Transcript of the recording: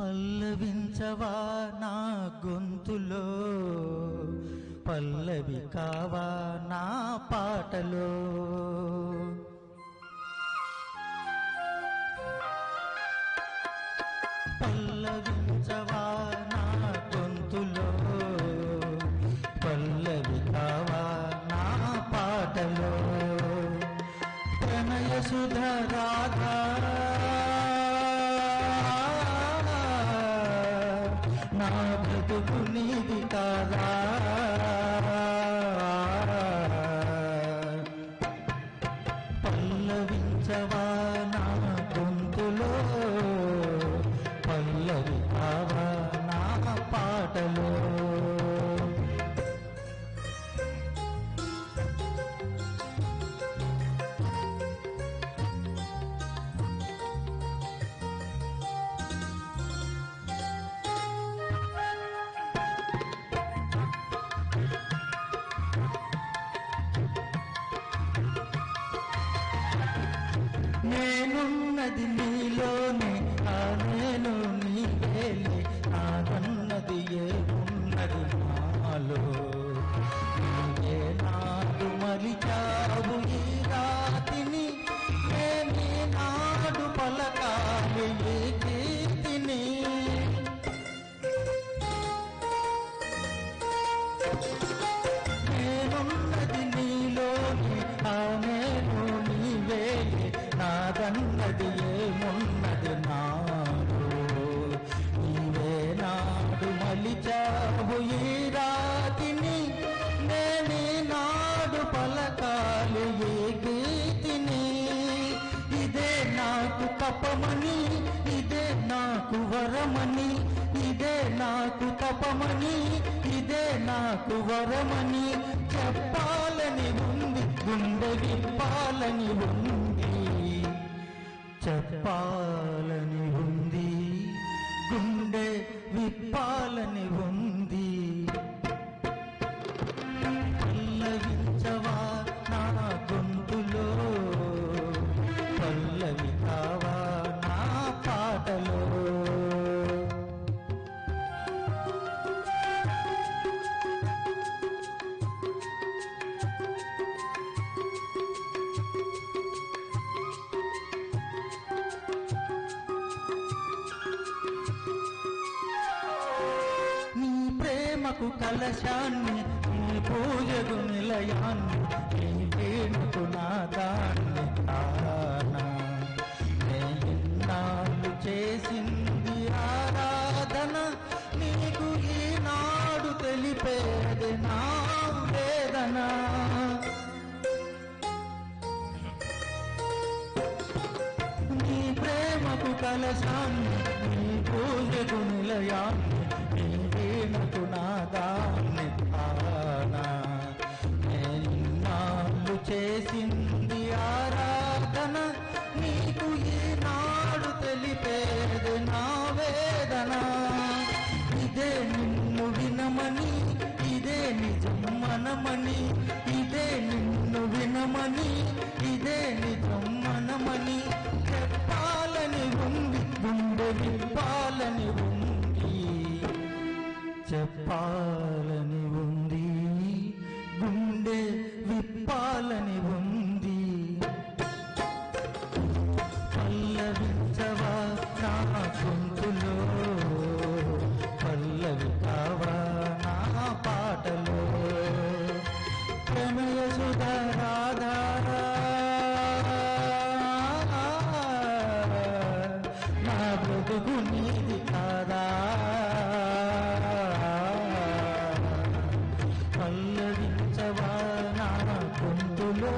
పల్లవించవా నా గొంతులో, పల్లవి కావా నా పాటలో. పల్లవించవా నా గొంతులో, పల్లవి కావా నా పాటలో. ప్రణయ సుధ రాధా నా బ్రతుకు నీది కాదా. పల్లవించవా నా గొంతులో, పల్లవి కావా నా పాటలో. నేనున్నది నీలోనే, ఆ నేను నీవేలే, నాదన్నది ఏమున్నది నాలో. నీవే నాడు మలిచావు ఈ రాతిని, నేనే నాడు పలకాలి ఈ కీర్తిని. నేనున్నది నీలోనే, ఆ నేను నీవేలే, నాదన్నది ఏమున్నది నాలో. నీవే నాడు మలిచావు ఈ రాతిని, నేనే నాడు పలకాలి ఈ గీతిని. ఇదే నాకు తపమని, ఇదే నాకు వరమని, ఇదే నాకు తపమని, ఇదే నాకు వరమని చెప్పాలని ఉంది, గుండె విప్పాలని ఉంది. చెప్పాలని ఉంది, గుండె విప్పాలని ఉంది. పల్లవించవా నా గొంతులో, పల్లవి కావా నా పాటలో. ప్రేమకు కలశాన్ని, నీ పూజకు నిలయాన్ని, నీ వేణుకు నాదాన్ని తానా. నేనాళ్ళు చేసింది ఆరాధన, నీకు ఈనాడు తెలిపేది నా వేదన. నీ ప్రేమకు కలశాన్ని, నీ పూజకు నిలయాన్ని, నీ వేణుకు నాదాన్ని తానా. నేనాళ్ళు చేసింది ఆరాధన, నీకు ఈనాడు తెలిపేది నా వేదన. ఇదే నిన్ను వినమని, ఇదే నిజం మనమని, ఇదే నిన్ను వినమని, ఇదే నిజం మనమని చెప్పాలని ఉంది, గుండె విప్పాలని ఉంది. చెప్పాలని ఉంది, గుండె విప్పాలని ఉంది. పల్లవించవా నా గొంతులో, పల్లవి కావా నా పాటలో. ప్రణయ సుధ రాధా నా బ్రతుకు నీది కాదా. పల్లవించవా నా గొంతులో,